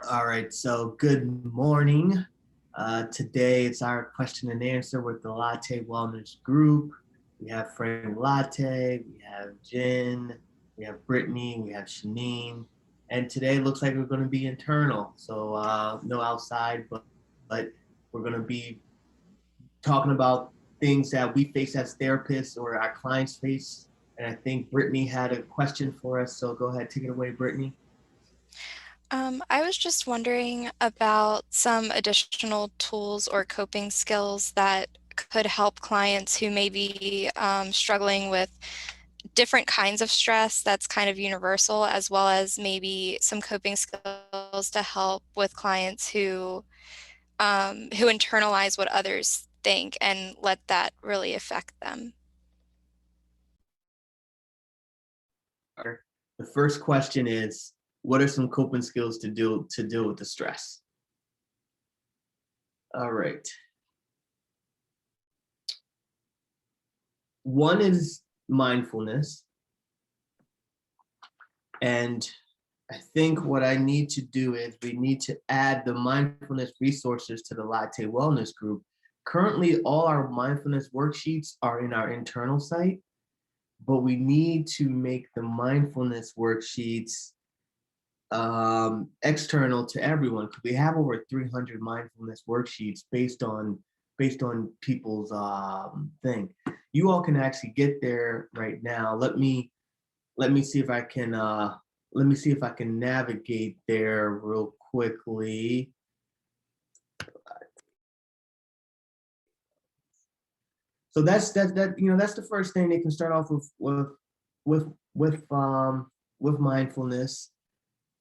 All right, so good morning. Today it's our question and answer with the Latte Wellness Group. We have Frank Latte, we have Jen, we have Brittany, we have Shanine, and today looks like we're going to be internal. So no outside, but we're going to be talking about things that we face as therapists or our clients face. And I think Brittany had a question for us, so go ahead, take it away, Brittany. I was just wondering about some additional tools or coping skills that could help clients who may be struggling with different kinds of stress that's kind of universal, as well as maybe some coping skills to help with clients who internalize what others think and let that really affect them. The first question is, what are some coping skills to deal with the stress? All right. One is mindfulness. And I think what I need to do is we need to add the mindfulness resources to the Latte Wellness Group. Currently, all our mindfulness worksheets are in our internal site, but we need to make the mindfulness worksheets external to everyone because we have over 300 mindfulness worksheets based on people's thing. You all can actually get there right now. Let me see if I can navigate there real quickly. So that's the first thing they can start off with with mindfulness.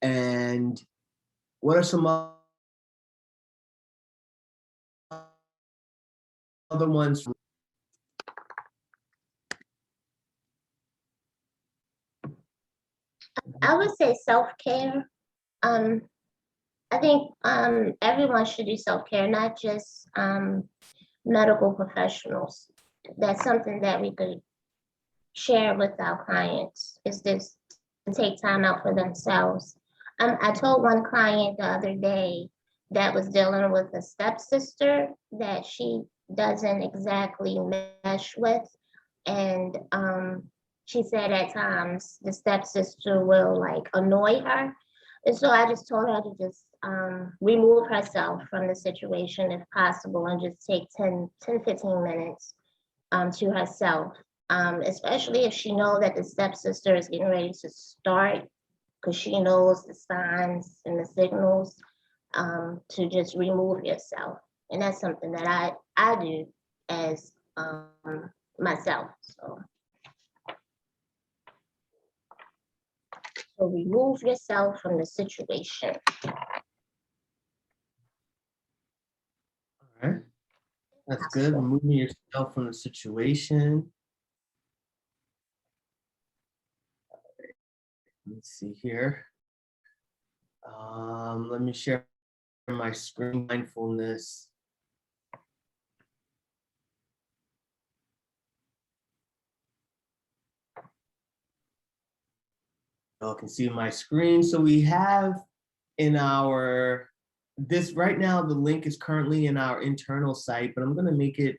And what are some other ones? I would say self-care. Um, I think everyone should do self-care, not just medical professionals. That's something that we could share with our clients, is this to take time out for themselves. I told one client the other day that was dealing with a stepsister that she doesn't exactly mesh with. And she said at times the stepsister will like annoy her. And so I just told her to just remove herself from the situation if possible and just take 15 minutes to herself, especially if she knows that the stepsister is getting ready to start, because she knows the signs and the signals, to just remove yourself. And that's something that I do as myself. So remove yourself from the situation. All right, that's good. Removing yourself from the situation. Let's see here. Let me share my screen. Mindfulness. Y'all can see my screen. So we have in our this right now, the link is currently in our internal site, but I'm going to make it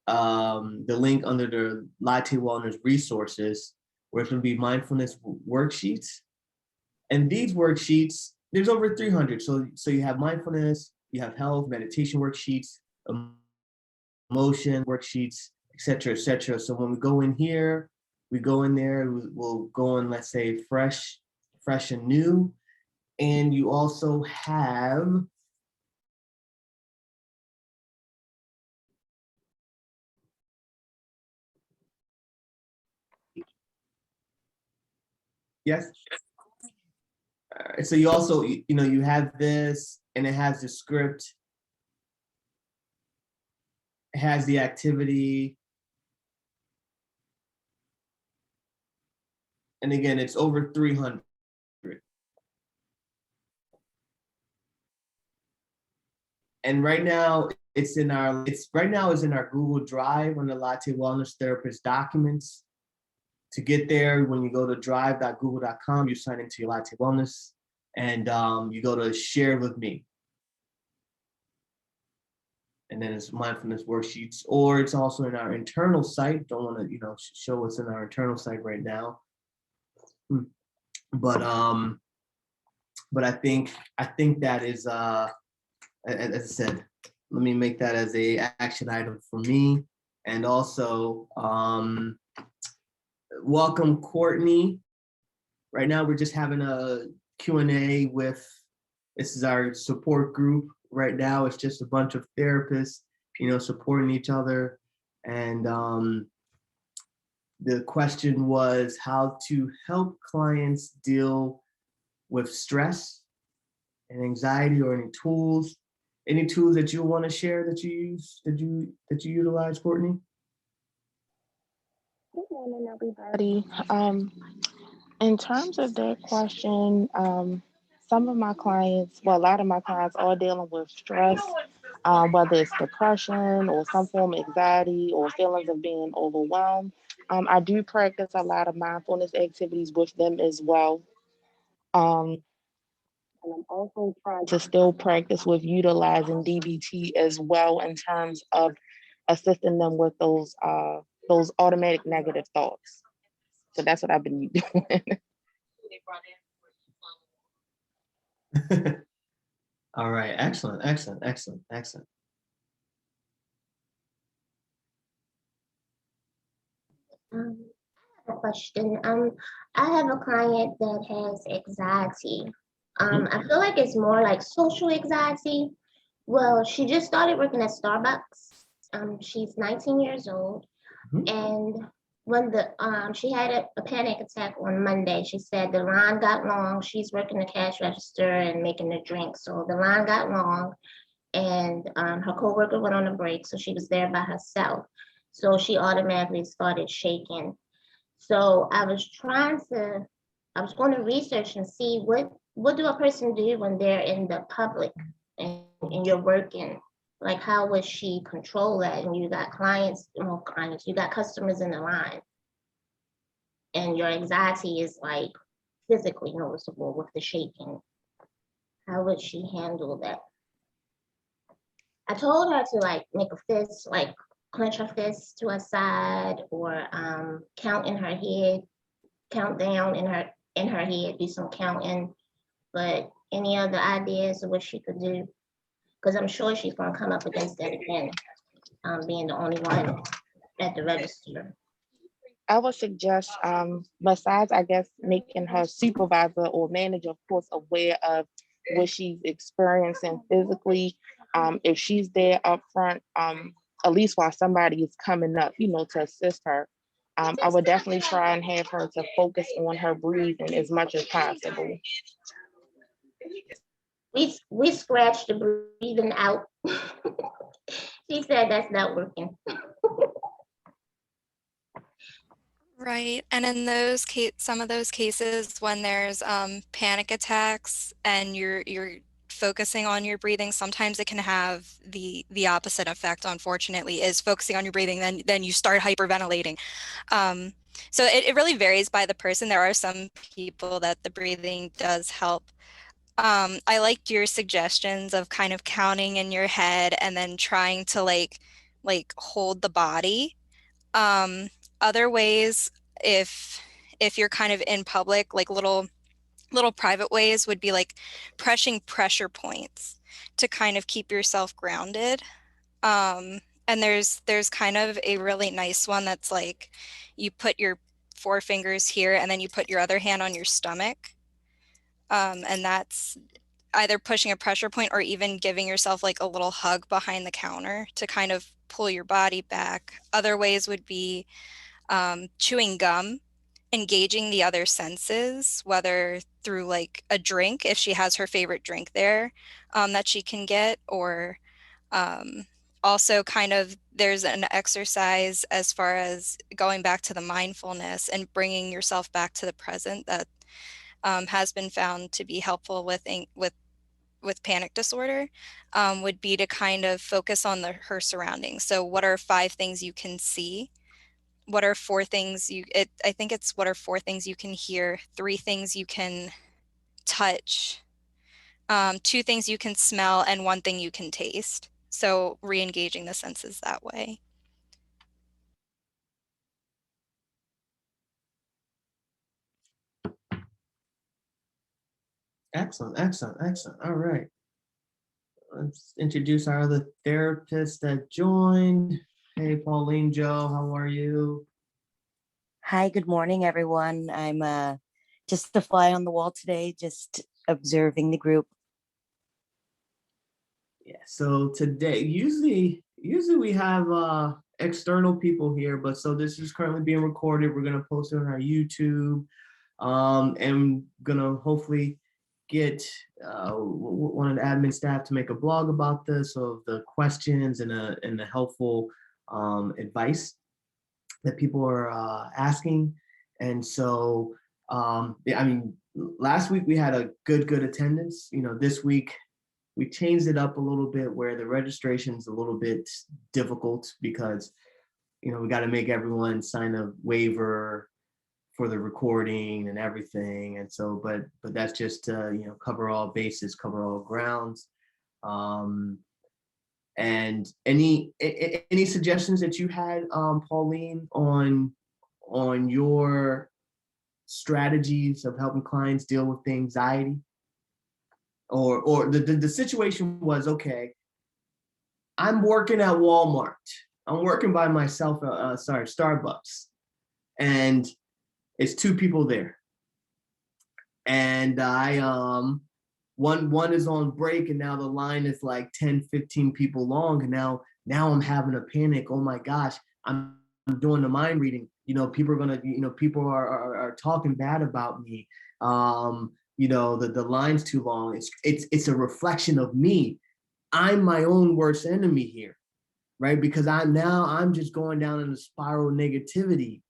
the link under the Latte Wellness resources, where it's going to be mindfulness worksheets. And these worksheets, there's over 300. So you have mindfulness, you have health, meditation worksheets, emotion worksheets, etc., etc. So when we go in here, we go in there, we'll go in, let's say, fresh and new. And you also have yes. So you also, you have this, and it has the script, it has the activity, and again, it's over 300. And right now, it's right now is in our Google Drive on the Latte Wellness Therapist documents. To get there, when you go to drive.google.com, you sign into your Latte Wellness, and you go to share with me. And then it's mindfulness worksheets, or it's also in our internal site. Don't want to, show what's in our internal site right now. But I think that is as I said, let me make that as a action item for me. And also welcome Courtney. Right now we're just having a Q&A with, this is our support group. Right now it's just a bunch of therapists, supporting each other. And the question was how to help clients deal with stress and anxiety, or any tools that you want to share that you use, that you utilize, Courtney? Good morning, everybody. In terms of that question, some of my clients, well, a lot of my clients are dealing with stress, whether it's depression or some form of anxiety or feelings of being overwhelmed. I do practice a lot of mindfulness activities with them as well. And I'm also trying to still practice with utilizing DBT as well in terms of assisting them with those automatic negative thoughts. So that's what I've been doing. All right, excellent. I have a question. I have a client that has anxiety. I feel like it's more like social anxiety. Well, she just started working at Starbucks. She's 19 years old, and when she had a panic attack on Monday. She said the line got long. She's working the cash register and making the drinks, so the line got long, and her coworker went on a break, so she was there by herself. So she automatically started shaking. So I was going to research and see what do a person do when they're in the public and you're working. Like, how would she control that? And you got you got customers in the line, and your anxiety is like physically noticeable with the shaking. How would she handle that? I told her to like make a fist, like clench her fist to her side, or count in her head, count down in her head, do some counting. But any other ideas of what she could do? Because I'm sure she's gonna come up against that again, being the only one at the register. I would suggest, besides, I guess, making her supervisor or manager, of course, aware of what she's experiencing physically. If she's there up front, at least while somebody is coming up, to assist her, I would definitely try and have her to focus on her breathing as much as possible. We scratched the breathing out. She said that's not working. Right. And in some of those cases when there's panic attacks and you're focusing on your breathing, sometimes it can have the opposite effect, unfortunately, is focusing on your breathing, then you start hyperventilating. So it really varies by the person. There are some people that the breathing does help. I liked your suggestions of kind of counting in your head and then trying to like hold the body. Other ways, if you're kind of in public, like little private ways would be like pressing pressure points to kind of keep yourself grounded. And there's kind of a really nice one that's like you put your forefingers here and then you put your other hand on your stomach. And that's either pushing a pressure point or even giving yourself like a little hug behind the counter to kind of pull your body back. Other ways would be chewing gum, engaging the other senses, whether through like a drink, if she has her favorite drink there that she can get, or also kind of there's an exercise as far as going back to the mindfulness and bringing yourself back to the present that has been found to be helpful with panic disorder, would be to kind of focus on her surroundings. So what are 5 things you can see? What are 4 things I think it's what are 4 things you can hear, 3 things you can touch, two things you can smell and one thing you can taste. So re-engaging the senses that way. Excellent, excellent, excellent. All right. Let's introduce our other therapist that joined. Hey, Pauline Joe, how are you? Hi, good morning, everyone. I'm just the fly on the wall today, just observing the group. Yeah, so today, usually we have external people here, but so this is currently being recorded. We're gonna post it on our YouTube, and gonna hopefully get one of the admin staff to make a blog about this, of the questions and the helpful advice that people are asking. And so, I mean, last week we had a good attendance. You know, this week we changed it up a little bit where the registration is a little bit difficult because, you know, we got to make everyone sign a waiver for the recording and everything. And so, but that's just to, you know, cover all bases, cover all grounds. And any suggestions that you had, Pauline, on your strategies of helping clients deal with the anxiety? Or the situation was, okay, I'm working at Walmart. I'm working by myself, Starbucks. And it's two people there. And one is on break, and now the line is like 10, 15 people long. And now I'm having a panic. Oh my gosh, I'm doing the mind reading. You know, people are gonna, you know, people are talking bad about me. You know, the line's too long. It's a reflection of me. I'm my own worst enemy here, right? Because I'm just going down in a spiral of negativity.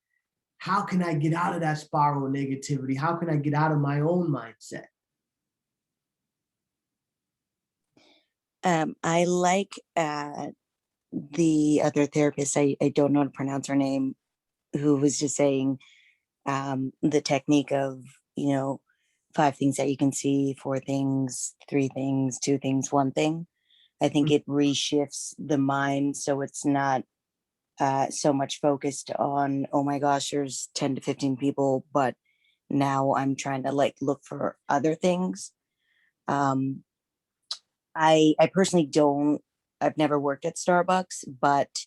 How can I get out of that spiral of negativity? How can I get out of my own mindset? I like the other therapist, I don't know how to pronounce her name, who was just saying the technique of, you know, 5 things that you can see, 4 things, 3 things, 2 things, 1 thing. I think it reshifts the mind so it's not so much focused on, oh my gosh, there's 10 to 15 people, but now I'm trying to like look for other things. I personally don't, I've never worked at Starbucks, but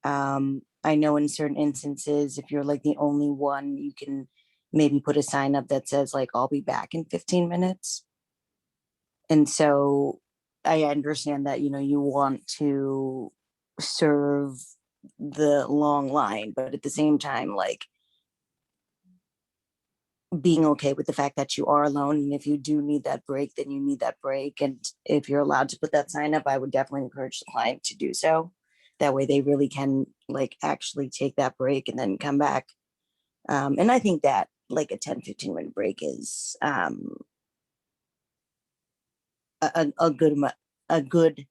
I know in certain instances, if you're like the only one, you can maybe put a sign up that says like, I'll be back in 15 minutes. And so I understand that, you know, you want to serve the long line, but at the same time, like being okay with the fact that you are alone. And if you do need that break, then you need that break. And if you're allowed to put that sign up, I would definitely encourage the client to do so. That way they really can like actually take that break and then come back. And I think that like a 10-15 minute break is a good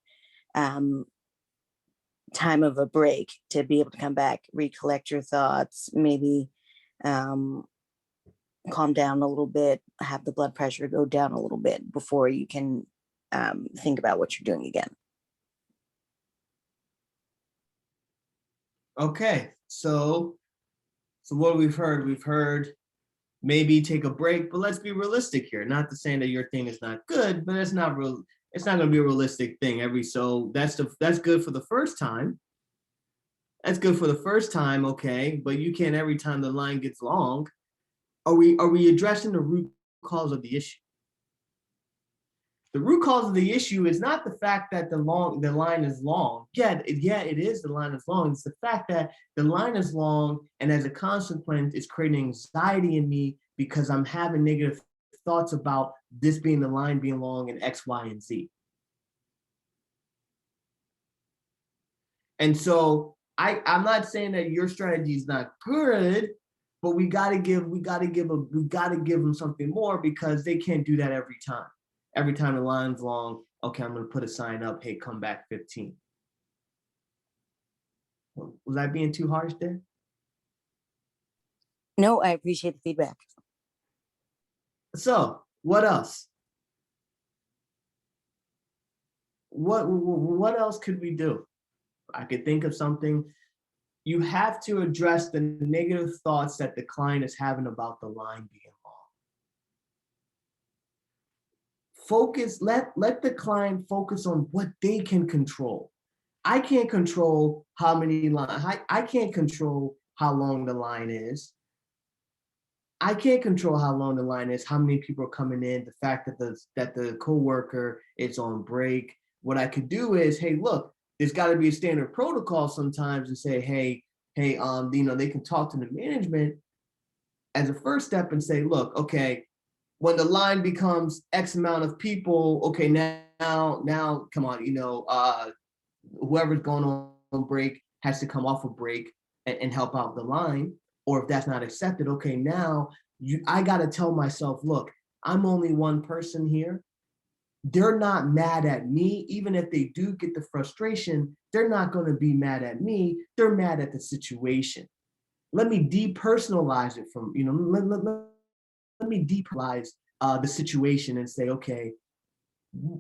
time of a break to be able to come back, recollect your thoughts, maybe calm down a little bit, have the blood pressure go down a little bit before you can think about what you're doing again. Okay, so what we've heard maybe take a break, but let's be realistic here. Not to say that your thing is not good, but it's not real. It's not going to be a realistic thing so that's good for the first time. That's good for the first time, okay, but you can't every time the line gets long. Are we addressing the root cause of the issue? The root cause of the issue is not the fact that the line is long. Yeah, it is, the line is long. It's the fact that the line is long, and as a consequence, it's creating anxiety in me because I'm having negative thoughts about this being the line being long and X, Y, and Z. And so I'm not saying that your strategy is not good, but we gotta give them something more, because they can't do that every time. Every time the line's long, okay, I'm gonna put a sign up, hey, come back 15. Was I being too harsh there? No, I appreciate the feedback. So what else? what else could we do? I could think of something. You have to address the negative thoughts that the client is having about the line being long. Focus, let the client focus on what they can control. I can't control how many lines, I can't control how long the line is. I can't control how long the line is, how many people are coming in, the fact that the coworker is on break. What I could do is, hey, look, there's got to be a standard protocol sometimes and say, hey, they can talk to the management as a first step and say, look, okay, when the line becomes X amount of people, okay, now, come on, whoever's going on break has to come off a break and help out the line. Or if that's not accepted, okay, now I got to tell myself, look, I'm only one person here. They're not mad at me. Even if they do get the frustration, they're not going to be mad at me. They're mad at the situation. Let me depersonalize it from, let me depersonalize the situation and say, okay,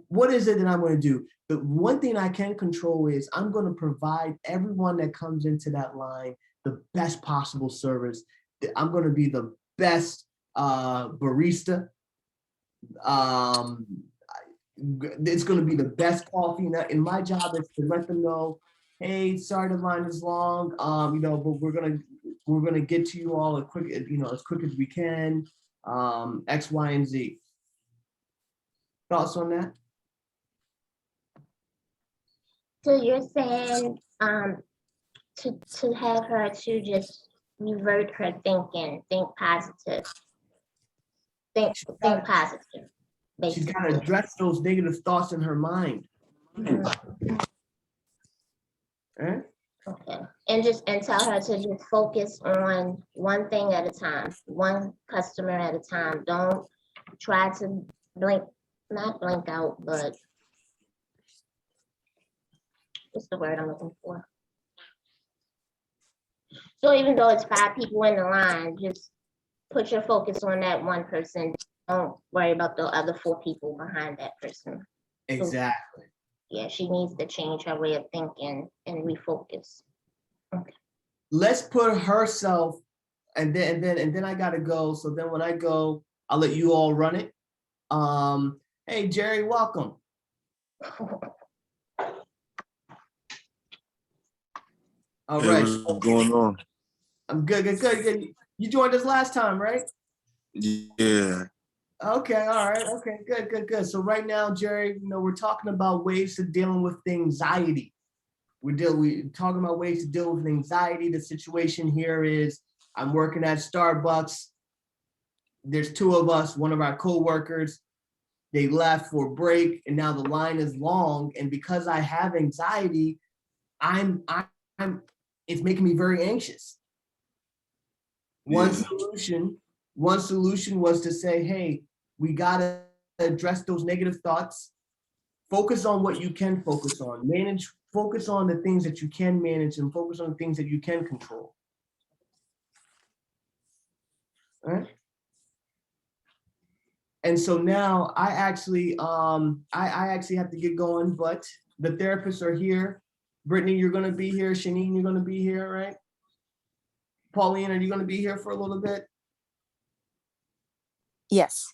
what is it that I'm going to do? The one thing I can control is I'm going to provide everyone that comes into that line the best possible service. I'm going to be the best barista. It's going to be the best coffee. And my job is to let them know, hey, sorry the line is long, but we're gonna get to you all as quick as we can. X, Y, and Z. Thoughts on that? So you're saying to have her to just revert her thinking, think positive, think positive. She's got to address those negative thoughts in her mind. Right? Okay, and tell her to just focus on one thing at a time, one customer at a time. Don't try to not blink out, but what's the word I'm looking for? So even though it's 5 people in the line, just put your focus on that one person. Don't worry about the other 4 people behind that person. Exactly. Yeah, she needs to change her way of thinking and refocus. Okay. Let's put herself, and then I gotta go. So then when I go, I'll let you all run it. Hey Jerry, welcome. All Hey, right. what's going on? I'm good. You joined us last time, right? Yeah. Okay, all right. Okay, good. So right now, Jerry, we're talking about ways to dealing with anxiety. We're talking about ways to deal with anxiety. The situation here is I'm working at Starbucks. There's 2 of us, one of our coworkers, they left for a break and now the line is long. And because I have anxiety, it's making me very anxious. One solution was to say, hey, we gotta address those negative thoughts. Focus on what you can focus on. Focus on the things that you can manage and focus on the things that you can control. All right. And so now I actually have to get going, but the therapists are here. Brittany, you're gonna be here. Shanine, you're gonna be here, right? Pauline, are you gonna be here for a little bit? Yes.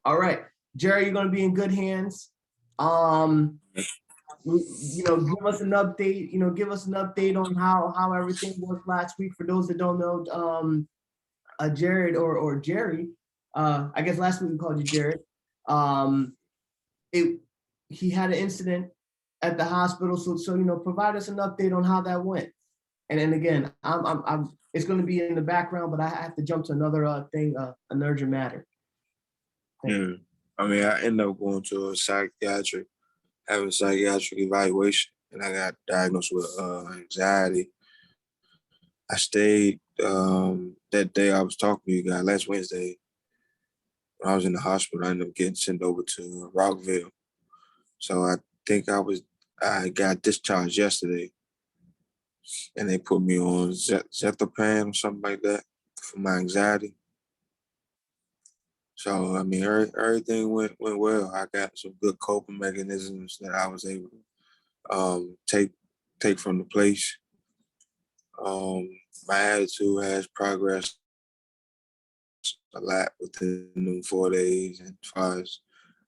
All right. Jerry, you're gonna be in good hands. Give us an update, give us an update on how everything worked last week. For those that don't know, Jared or Jerry, I guess last week we called you Jared. He had an incident at the hospital, so provide us an update on how that went. And then again, I'm it's going to be in the background, but I have to jump to another thing, an urgent matter. Yeah. I mean, I ended up going to having a psychiatric evaluation, and I got diagnosed with anxiety. I stayed that day I was talking to you guys last Wednesday. When I was in the hospital, I ended up getting sent over to Rockville. So I think I got discharged yesterday, and they put me on Zethapam or something like that for my anxiety. So I mean, everything went well. I got some good coping mechanisms that I was able to take from the place. Um, my attitude has progressed a lot within them 4 days, and as far as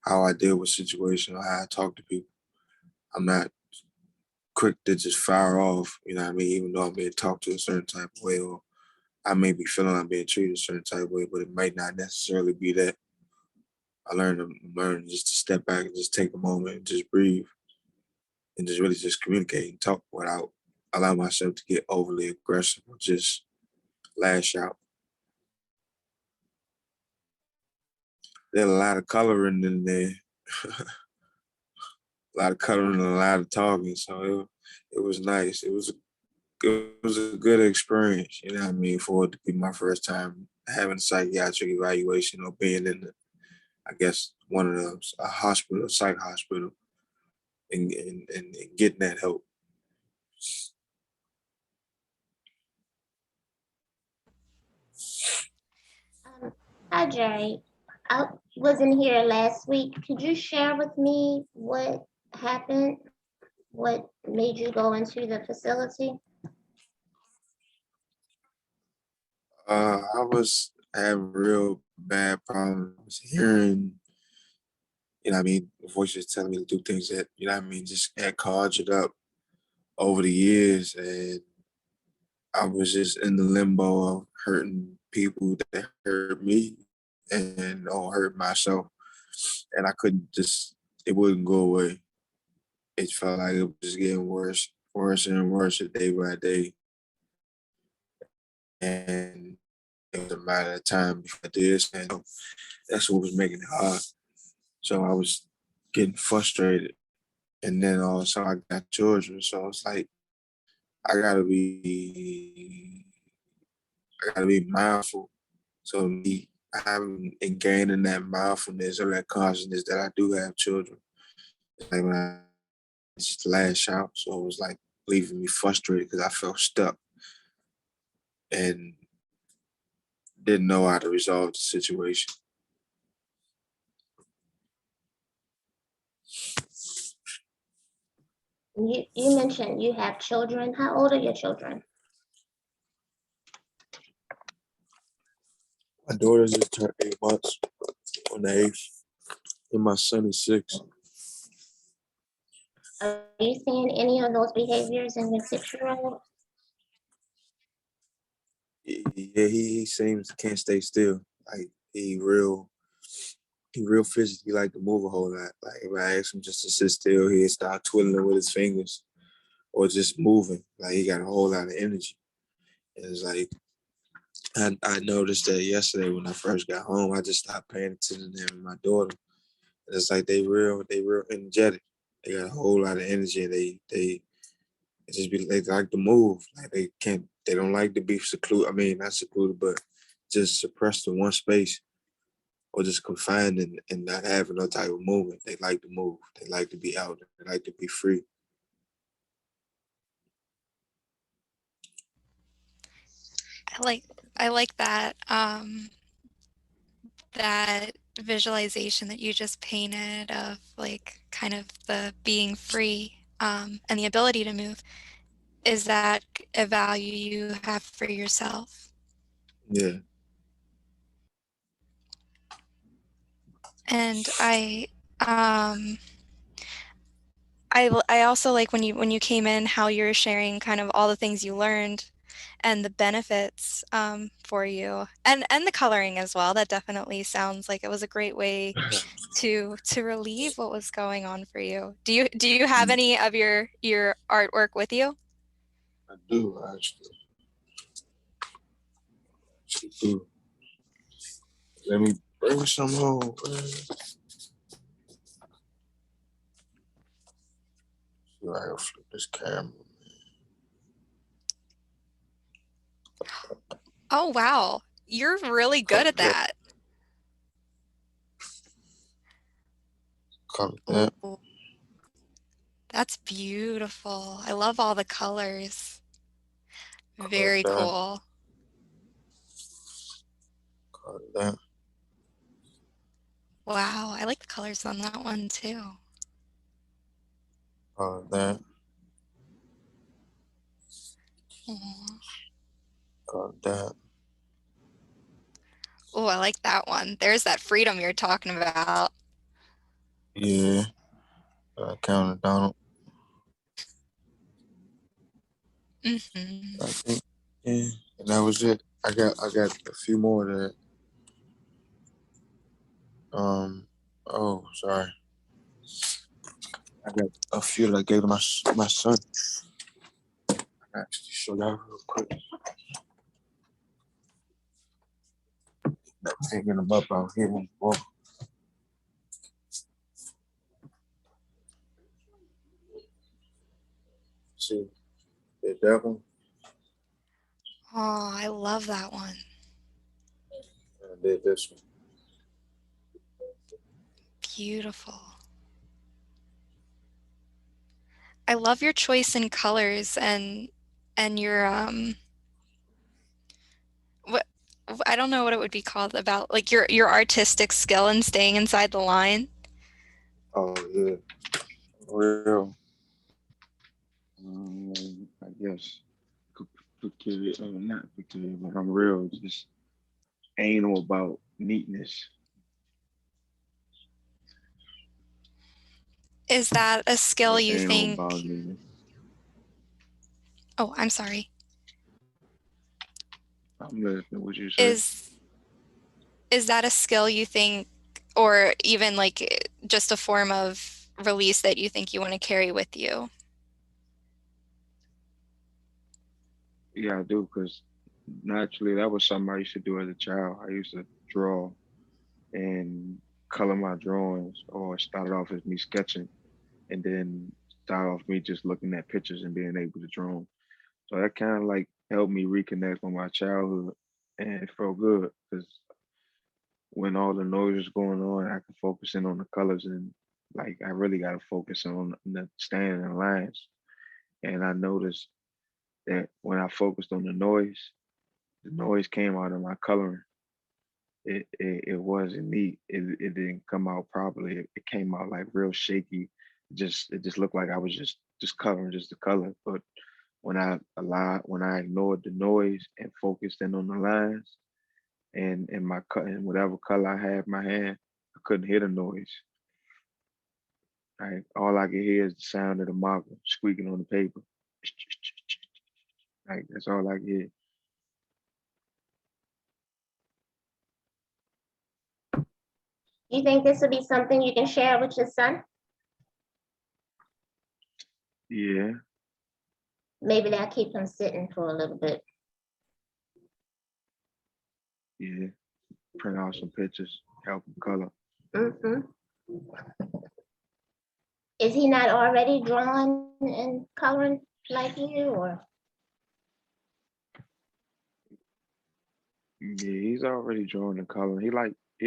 how I deal with situations or how I talk to people, I'm not quick to just fire off. You know what I mean? Even though I'm being talked to a certain type of way, or I may be feeling I'm being treated a certain type of way, but it might not necessarily be that. I learned just to step back and just take a moment and just breathe and just really just communicate and talk without allow myself to get overly aggressive or just lash out. There's a lot of coloring in there, a lot of coloring and a lot of talking. So it was nice. It was a good experience. You know what I mean? For it to be my first time having a psychiatric evaluation or being in I guess one of those a hospital, a psych hospital, and getting that help. Hi, Jerry. I wasn't here last week. Could you share with me what happened? What made you go into the facility? I was having real bad problems. I was hearing, you know what I mean, voices telling me to do things that, you know what I mean, just had conjured up over the years. And I was just in the limbo of hurting people that hurt me and or hurt myself. And I couldn't just, it wouldn't go away. It felt like it was just getting worse, worse and worse day by day. And it was a matter of time before I did this. And that's what was making it hard. So I was getting frustrated. And then also I got children. So it's like I gotta be mindful. So me having and gaining that mindfulness or that consciousness that I do have children. Like when I just lash out. So it was like leaving me frustrated because I felt stuck and didn't know how to resolve the situation. You mentioned you have children. How old are your children? My daughter just turned 8 months on the 8th, and my son is 6. Are you seeing any of those behaviors in your 6-year-old? Yeah, he seems can't stay still. Like he real fidgety. He like to move a whole lot. Like if I ask him just to sit still, he'd start twiddling with his fingers or just moving. Like he got a whole lot of energy. And it's like I noticed that yesterday when I first got home, I just stopped paying attention to him and my daughter. And it's like they real energetic. They got a whole lot of energy and they just be they like to move. Like they don't like to be secluded. I mean not secluded, but just suppressed in one space or just confined and not having no type of movement. They like to move. They like to be out. They like to be free. I like I like that that visualization that you just painted of like kind of the being free and the ability to move. Is that a value you have for yourself? Yeah. And um I also like when you came in how you're sharing kind of all the things you learned and the benefits for you and the coloring as well. That definitely sounds like it was a great way to relieve what was going on for you. Do you have any of your artwork with you? I do actually do. Let me bring some home. See if I can flip this camera. Oh wow, you're really good at Color that. that. Ooh, that's beautiful. I love all the colors. Color Very that. cool. Color that. Wow, I like the colors on that one too. That, Aw. that. Oh, I like that one. There's that freedom you're talking about. Yeah, I counted down. Hmm. I think, yeah, and that was it. I got a few more that. Oh, sorry. I got a few that I gave to my son. I actually show y'all real quick. Not hanging them up out here on the wall. See, did that one. Oh, I love that one. And I did this one. Beautiful. I love your choice in colors and your what I don't know what it would be called about like your artistic skill in staying inside the line. Oh yeah, real. I guess peculiar, not peculiar, but I'm real. Just anal about neatness. Is that a skill you Anal about think? neatness. Oh, I'm sorry. I'm listening. What you say? Is is that a skill you think, or even like just a form of release that you think you want to carry with you? Yeah, I do, because naturally that was something I used to do as a child. I used to draw and color my drawings, or started off as me sketching, and then started off me just looking at pictures and being able to draw 'em. So that kind of like helped me reconnect with my childhood, and it felt good because when all the noise was going on, I could focus in on the colors, and like I really got to focus on the standing in lines. And I noticed that when I focused on the noise came out of my coloring. It wasn't neat. It didn't come out properly. It came out like real shaky. It just looked like I was just coloring just the color. But when I ignored the noise and focused in on the lines and my cut and whatever color I had in my hand, I couldn't hear the noise. Right, all I could hear is the sound of the marker squeaking on the paper. Like that's all I could hear. You think this would be something you can share with your son? Yeah, Maybe that'll keep him sitting for a little bit. yeah. Print out some pictures, help him color. Hmm. Is he not already drawing and coloring like you, or? Yeah, he's already drawing and coloring. He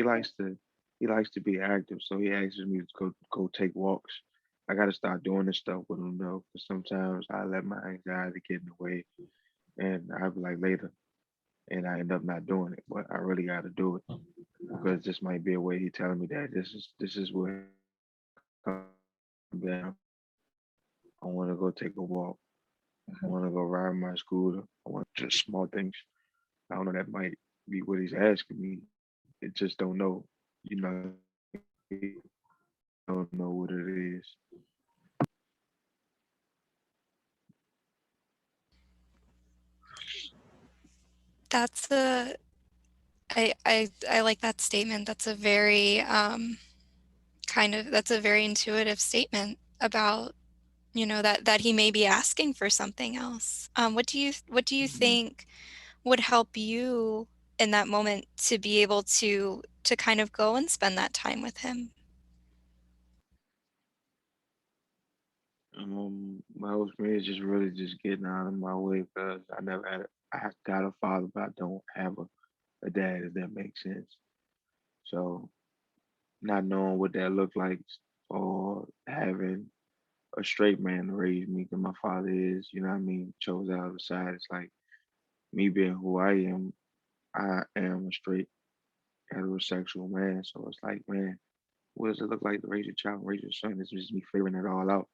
likes to he likes to be active, so he asks me to go take walks. I got to start doing this stuff with him though, because sometimes I let my anxiety get in the way, and I'll be like later, and I end up not doing it. But I really got to do it because this might be a way he telling me that this is where I'm down. I want to go take a walk. I want to go ride my scooter. I want just small things. I don't know. That might be what he's asking me. It just don't know. You know, he don't know what it is. That's a I like that statement. That's a very that's a very intuitive statement about, you know, that he may be asking for something else. What do you Mhm. think would help you in that moment to be able to kind of go and spend that time with him? My host for me is just really just getting out of my way because I got a father, but I don't have a dad, if that makes sense. So not knowing what that looked like, or having a straight man to raise me, because my father is, you know what I mean, chose out of the side. It's like me being who I am a straight heterosexual man. So it's like, man, what does it look like to raise your child, raise your son? It's just me figuring it all out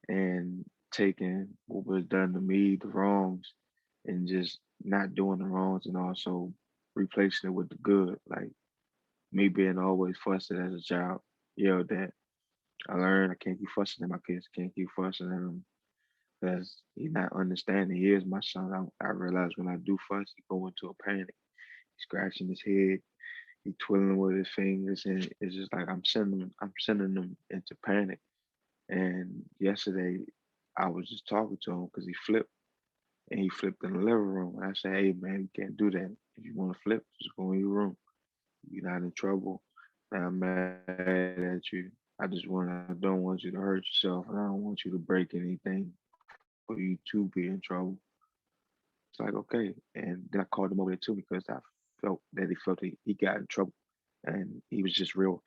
and taking what was done to me, the wrongs, and just not doing the wrongs and also replacing it with the good. Like me being always fussing as a child, yelled at. I learned I can't keep fussing at my kids, can't keep fussing at them because he's not understanding. He is my son. I realize when I do fuss, he go into a panic. He's scratching his head, he twiddling with his fingers, and it's just like I'm sending them into panic. And yesterday, I was just talking to him because he flipped, and he flipped in the living room. And I said, "Hey man, you can't do that. If you want to flip, just go in your room. You're not in trouble. I'm mad at you. I don't want you to hurt yourself, and I don't want you to break anything for you to be in trouble." It's like, okay. And then I called him over there too because I felt that he got in trouble. And he was just real,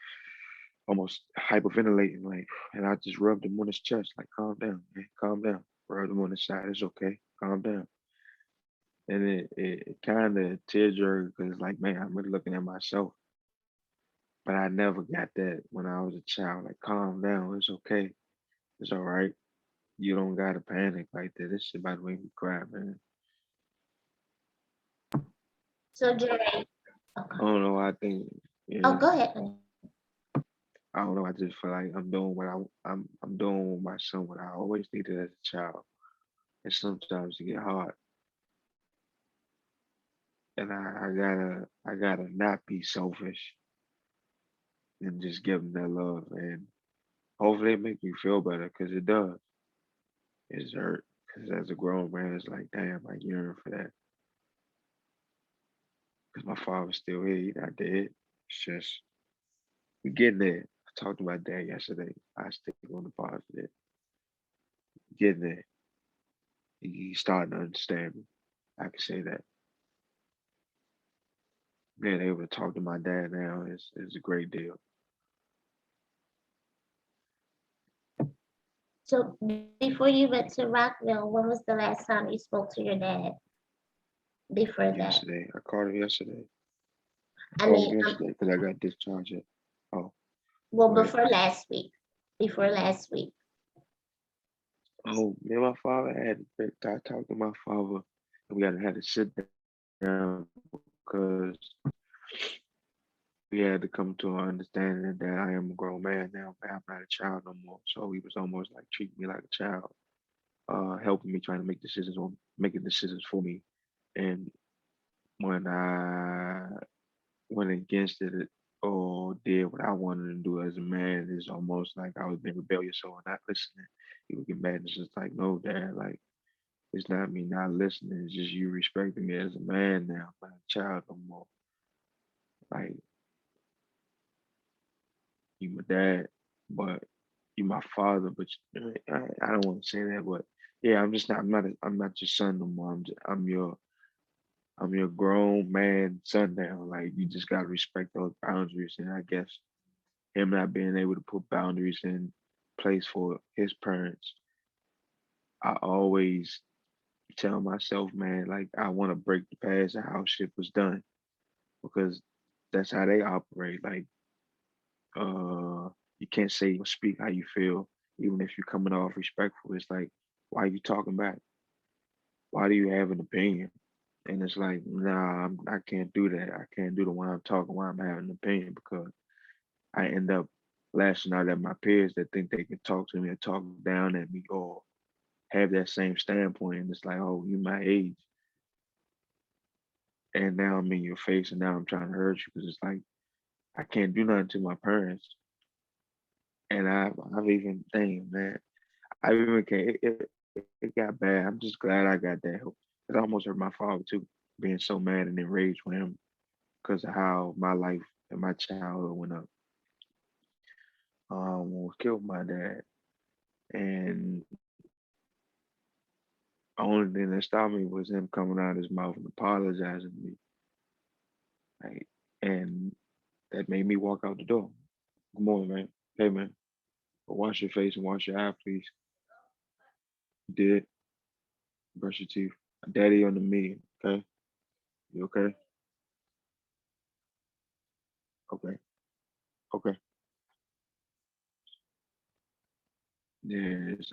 almost hyperventilating, like, and I just rubbed him on his chest, like, calm down, man, calm down. Rubbed him on his side, it's okay, calm down. And it kind of tear jerked because, like, man, I'm really looking at myself. But I never got that when I was a child. Like, calm down, it's okay, it's all right. You don't gotta panic like that. This shit about to make me cry, man. So Jerry, I don't know. I think, oh, yeah. go ahead. Honey. I don't know. I just feel like I'm doing I'm doing with my son what I always needed as a child. And sometimes it get hard, and I gotta not be selfish and just give him that love, and hopefully it makes me feel better because it does. It's hurt because as a grown man, it's like, damn, I yearn for that because my father's still here. He's not dead. It's just we getting there. I talked to my dad yesterday. I stick on the positive. Getting there. He's starting to understand me. I can say that. Being able to talk to my dad now is a great deal. So before you went to Rockville, when was the last time you spoke to your dad? Before that, Yesterday, I called him yesterday. I Called him mean, yesterday because I got discharged. Oh, well, right. before last week. Before last week. Oh, me and my father I talked to my father, and we had to sit down because we had to come to an understanding that I am a grown man now, but I'm not a child no more. So he was almost like treating me like a child, helping me trying to make decisions or making decisions for me. And when I went against it or did what I wanted to do as a man, it's almost like I was being rebellious or not listening. He would get mad and it's just like, no, dad, like it's not me not listening, it's just you respecting me as a man now, not a child no more. Like you my dad, but you my father, but I don't want to say that, but yeah, I'm not your son no more. I'm your grown man son now. Like you just gotta respect those boundaries, and I guess him not being able to put boundaries in place for his parents, I always tell myself, man, like I want to break the past of how shit was done because that's how they operate. Like, you can't say or speak how you feel, even if you're coming off respectful. It's like, why are you talking back? Why do you have an opinion? And it's like, nah, I can't do that. I can't do the one I'm talking while I'm having an opinion because I end up lashing out at my peers that think they can talk to me or talk down at me or have that same standpoint. And it's like, oh, you my age. And now I'm in your face and now I'm trying to hurt you because it's like, I can't do nothing to my parents. And I've even, dang, man, I even can't, it got bad. I'm just glad I got that help. It almost hurt my father too, being so mad and enraged with him because of how my life and my childhood went up. When we killed my dad. And the only thing that stopped me was him coming out of his mouth and apologizing to me. Like, and that made me walk out the door. Good morning, man. Hey, man. Wash your face and wash your eye, please. You did. Brush your teeth. Daddy on the meeting. Okay. You okay? Okay. Okay. Yeah, it's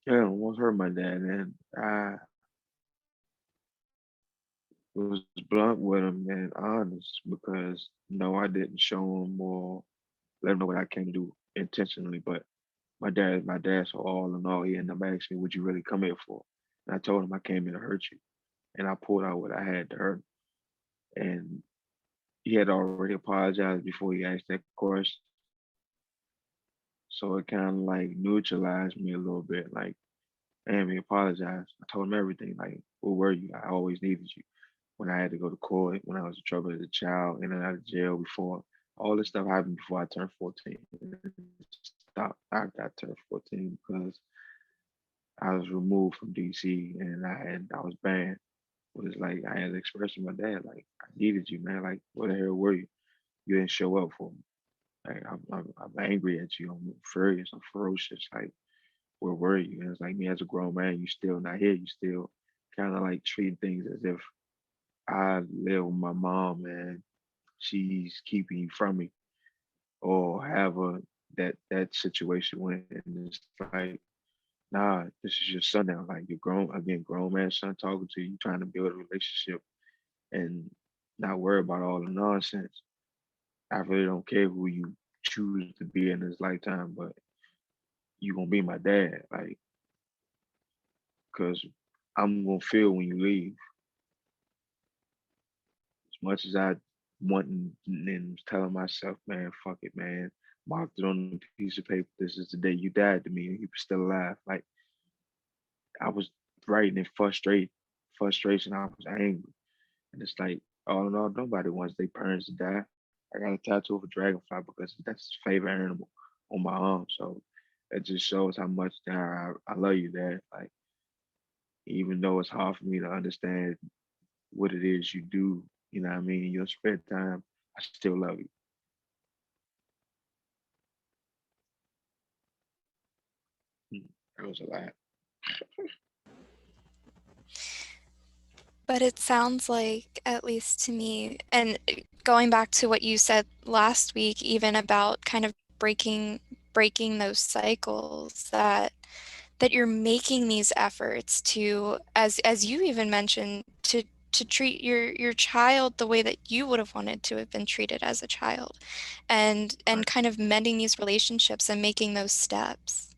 yeah, I almost hurt my dad, and I was blunt with him and honest because no, I didn't show him or let him know what I came to do intentionally. But my dad saw all in all, he ended up asking me, "Would you really come here for?" And I told him I came here to hurt you, and I pulled out what I had to hurt. And he had already apologized before he asked that question, so it kind of like neutralized me a little bit. Like, damn, he apologized. I told him everything. Like, where were you? I always needed you. When I had to go to court, when I was in trouble as a child, in and out of jail before. All this stuff happened before I turned 14. Stop. I got turned 14 because I was removed from DC and I was banned. But it's like I had to express to my dad, like, I needed you, man. Like, where the hell were you? You didn't show up for me. Like, I'm angry at you. I'm furious. I'm ferocious. Like, where were you? And it's like me as a grown man, you still not here. You still kind of like treating things as if I live with my mom and she's keeping you from me, or have a that situation when it's like, nah, this is your son now. Like, you're grown again, grown man son talking to you, trying to build a relationship and not worry about all the nonsense. I really don't care who you choose to be in this lifetime, but you gonna be my dad, like, cause I'm gonna feel when you leave. As much as I wanting and telling myself, man, fuck it, man. Marked it on a piece of paper. This is the day you died to me, and you were still alive. Like, I was writing in frustration. I was angry, and it's like, all in all, nobody wants their parents to die. I got a tattoo of a dragonfly because that's his favorite animal on my arm. So it just shows how much I love you, Dad. Like, even though it's hard for me to understand what it is you do, you know what I mean, in your spare time, I still love you. That was a lot. But it sounds like, at least to me, and going back to what you said last week, even about kind of breaking those cycles, that you're making these efforts to, as you even mentioned, to treat your child the way that you would have wanted to have been treated as a child, and Right. kind of mending these relationships and making those steps.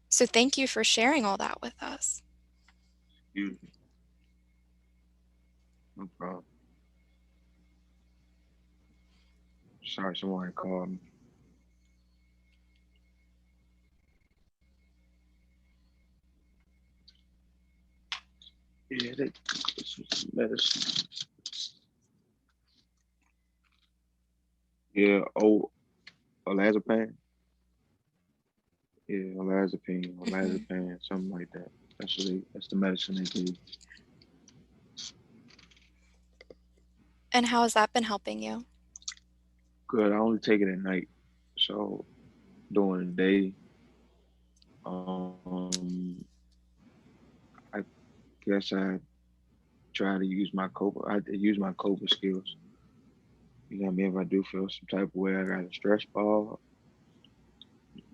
So thank you for sharing all that with us. You, no problem. Sorry, someone called me. Yeah, this was medicine. Yeah, oh, olanzapine. Yeah, Hmm. olanzapine, something like that. That's the medicine they give. And how has that been helping you? Good. I only take it at night. So during the day, um, I guess I try to use my coping. I use my coping skills. You know what I mean? If I do feel some type of way, I got a stress ball.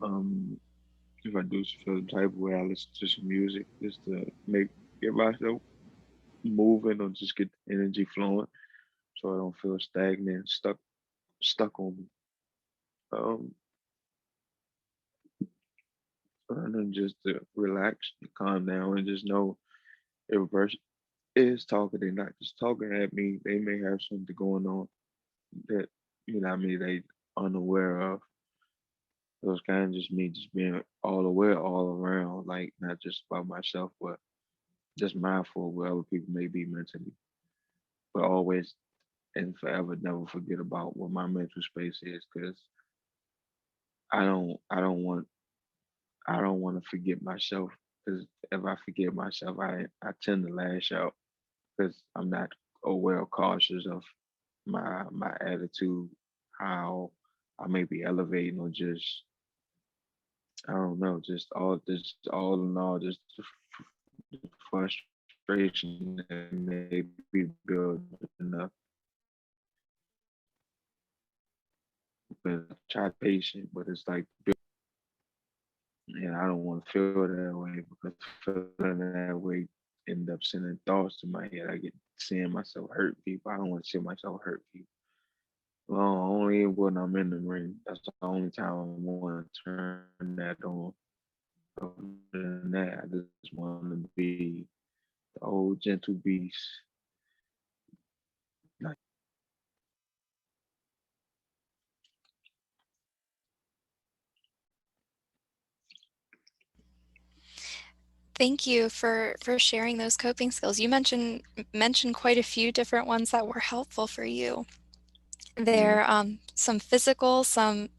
Um, if I do feel the type of way, I listen to some music just to get myself moving or just get the energy flowing, so I don't feel stagnant, stuck on me. Um, and then just to relax and calm down and just know if a person is talking, they're not just talking at me. They may have something going on that, you know what I mean, they unaware of. So it's kind of just me just being all aware all around, like not just about myself, but just mindful of where other people may be mentally. But always and forever never forget about what my mental space is, because I don't want to forget myself, because if I forget myself, I tend to lash out because I'm not aware or cautious of my attitude, how I may be elevating or just, I don't know, just all in all, just the frustration that may be building up. but try to be patient, but it's like, and I don't want to feel that way because feeling that way end up sending thoughts to my head. I get seeing myself hurt people. I don't want to see myself hurt people. Well, only when I'm in the ring. That's the only time I want to turn that on. Other than that, I just want to be the old gentle beast. Like, Thank you for sharing those coping skills. You mentioned quite a few different ones that were helpful for you. yeah. There some physical, some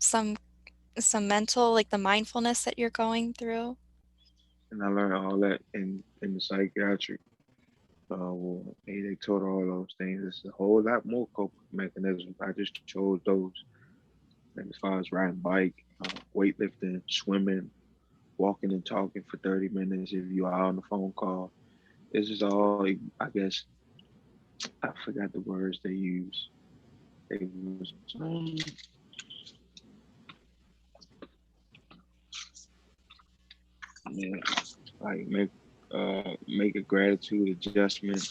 mental, like the mindfulness that you're going through. And I learned all that in the psychiatric. Well, they taught all those things. It's a whole lot more coping mechanisms. I just chose those. And as far as riding bike, weightlifting, swimming, walking and talking for 30 minutes if you are on the phone call. This is all, I guess, I forgot the words they use. It was, yeah, like make a gratitude adjustment,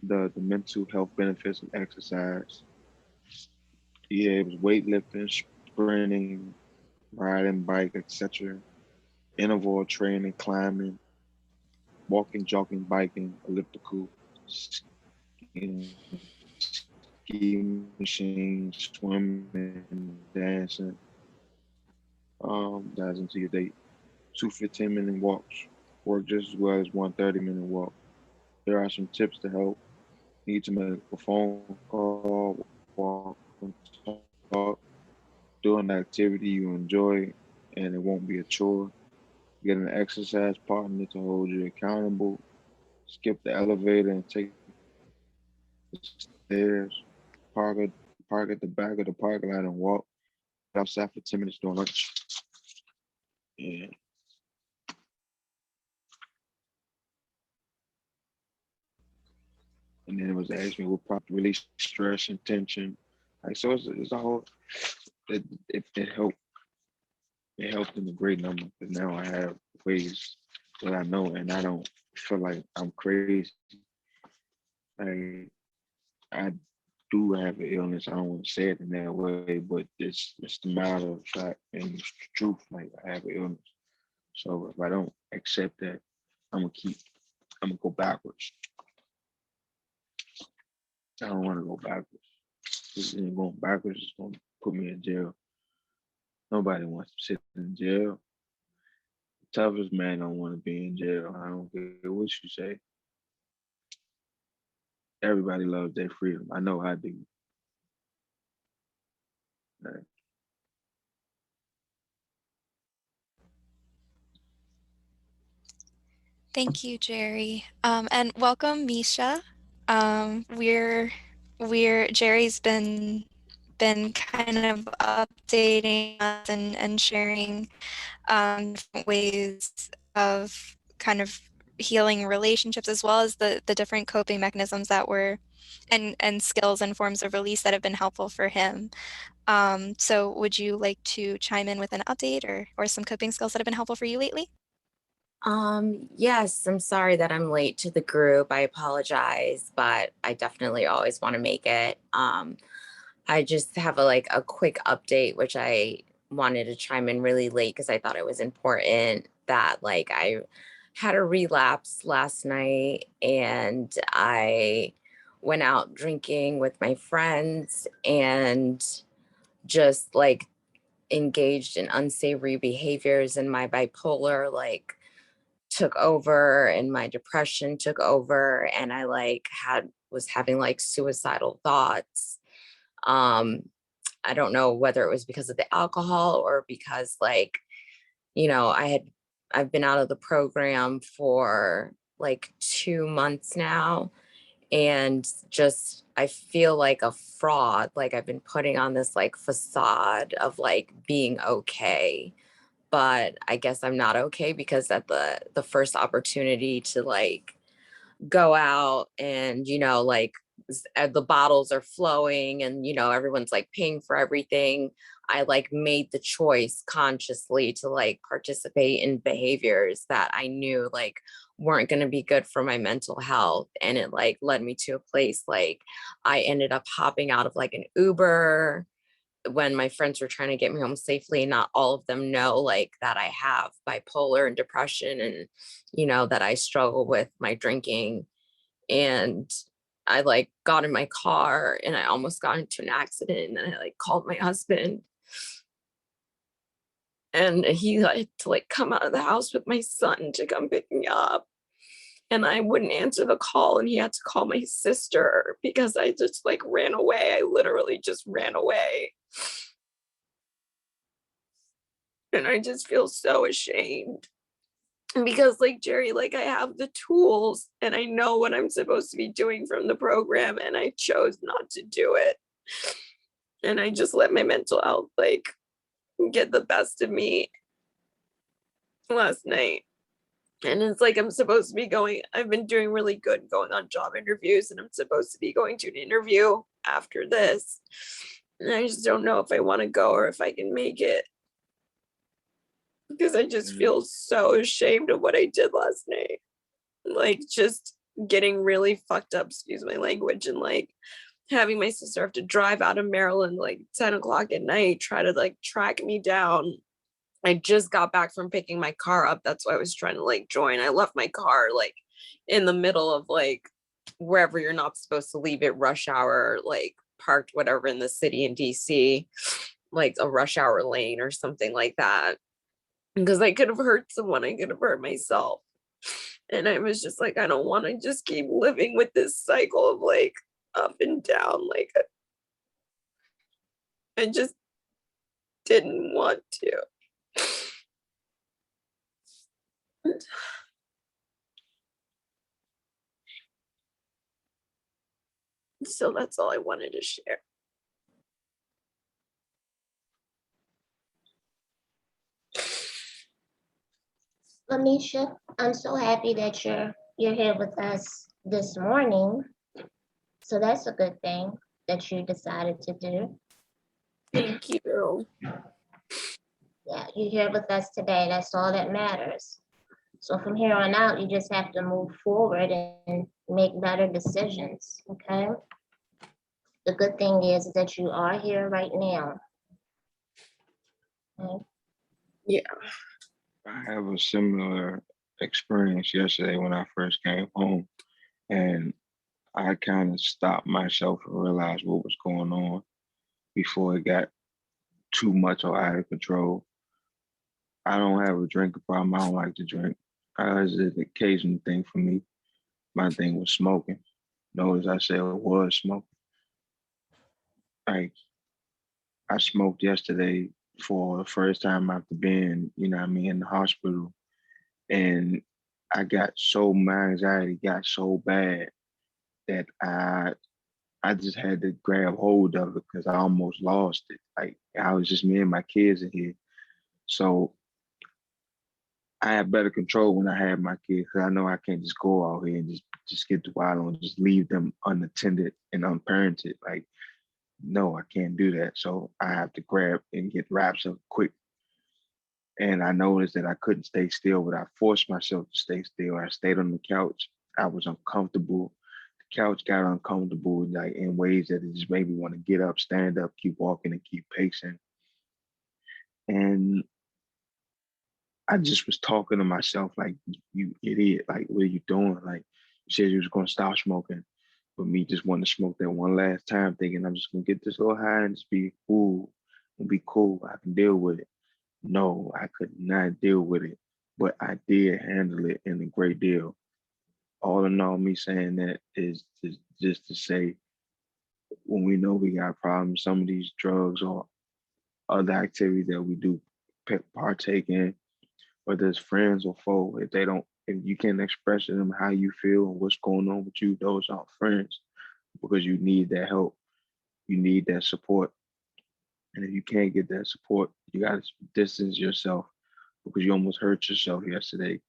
the mental health benefits of exercise. Yeah, it was weightlifting, sprinting, riding bike, etc. Interval training, climbing, walking, jogging, biking, elliptical, skiing, ski machine, swimming, dancing. That's into your date. Two 15-minute walks work just as well as one 30-minute walk. Here are some tips to help. Need to make a phone call, walk, and talk, do an activity you enjoy, and it won't be a chore. Get an exercise partner to hold you accountable. Skip the elevator and take the stairs. Park at, park at the back of the parking lot and walk outside for 10 minutes during lunch. Yeah. And then it was asking me what prompt release stress and tension. Like so, it's a whole. It helped. It helped in a great number because now I have ways that I know, and I don't feel like I'm crazy. I do have an illness. I don't want to say it in that way, but it's the matter of fact and it's the truth. Like I have an illness. So if I don't accept that, I'm gonna keep. I'm gonna go backwards. I don't want to go backwards. This is going backwards is gonna put me in jail. Nobody wants to sit in jail. The toughest man don't want to be in jail. I don't care what you say. Everybody loves their freedom. I know I do. Right. Thank you, Jerry. And welcome, Misha. We're Jerry's been kind of updating us and sharing different ways of kind of healing relationships as well as the different coping mechanisms that were and skills and forms of release that have been helpful for him. So would you like to chime in with an update or some coping skills that have been helpful for you lately? Yes, I'm sorry that I'm late to the group. I apologize, but I definitely always want to make it. I just have a quick update, which I wanted to chime in really late because I thought it was important that I had a relapse last night and I went out drinking with my friends and just engaged in unsavory behaviors, and my bipolar took over and my depression took over, and I was having suicidal thoughts. um I don't know whether it was because of the alcohol or because I've been out of the program for 2 months now, and just I feel like a fraud. I've been putting on this facade of being okay, but I guess I'm not okay because at the first opportunity to go out and the bottles are flowing and, you know, everyone's like paying for everything. I like made the choice consciously to like participate in behaviors that I knew like weren't going to be good for my mental health. And it like led me to a place like I ended up hopping out of like an Uber when my friends were trying to get me home safely. Not all of them know like that I have bipolar and depression and, you know, that I struggle with my drinking. And I like got in my car and I almost got into an accident and I like called my husband and he had to like come out of the house with my son to come pick me up. And I wouldn't answer the call and he had to call my sister because I just like ran away. I literally just ran away. And I just feel so ashamed. Because like Jerry, like I have the tools and I know what I'm supposed to be doing from the program and I chose not to do it. And I just let my mental health like get the best of me last night. And it's like I'm supposed to be going, I've been doing really good going on job interviews and I'm supposed to be going to an interview after this. And I just don't know if I want to go or if I can make it. Because I just feel so ashamed of what I did last night. Like just getting really fucked up, excuse my language, and like having my sister have to drive out of Maryland like 10 o'clock at night, try to like track me down. I just got back from picking my car up. That's why I was trying to like join. I left my car like in the middle of like wherever you're not supposed to leave it, rush hour, like parked whatever in the city in DC, like a rush hour lane or something like that. Because I could have hurt someone, I could have hurt myself. And I was just like, I don't want to just keep living with this cycle of like up and down. Like, I just didn't want to. So that's all I wanted to share. Lamisha, I'm so happy that you're here with us this morning. So that's a good thing that you decided to do. Thank you. Yeah, you're here with us today. That's all that matters. So from here on out, you just have to move forward and make better decisions, okay? The good thing is that you are here right now. Okay? Yeah. I have a similar experience yesterday when I first came home, and I kind of stopped myself and realized what was going on before it got too much or out of control. I don't have a drinking problem. I don't like to drink. It's an occasional thing for me. My thing was smoking. Notice I said it was smoking. Like I smoked yesterday for the first time after being, you know what I mean, in the hospital. And I got so, my anxiety got so bad that I just had to grab hold of it because I almost lost it. Like I was just me and my kids in here. So I had better control when I had my kids because I know I can't just go out here and just get the wild and just leave them unattended and unparented. Like, no, I can't do that. So I have to grab and get wraps up quick. And I noticed that I couldn't stay still, but I forced myself to stay still. I stayed on the couch. I was uncomfortable. The couch got uncomfortable, like in ways that it just made me want to get up, stand up, keep walking, and keep pacing. And I just was talking to myself like, you idiot, like, what are you doing? Like, you said you was gonna stop smoking, but me just wanting to smoke that one last time, thinking I'm just gonna get this little high and just be cool and be cool. I can deal with it. No, I could not deal with it, but I did handle it in a great deal. All in all, me saying that is just to say, when we know we got problems, some of these drugs or other activities that we do partake in, whether it's friends or foe, if you can't express to them how you feel and what's going on with you, those aren't friends because you need that help. You need that support. And if you can't get that support, you got to distance yourself because you almost hurt yourself yesterday.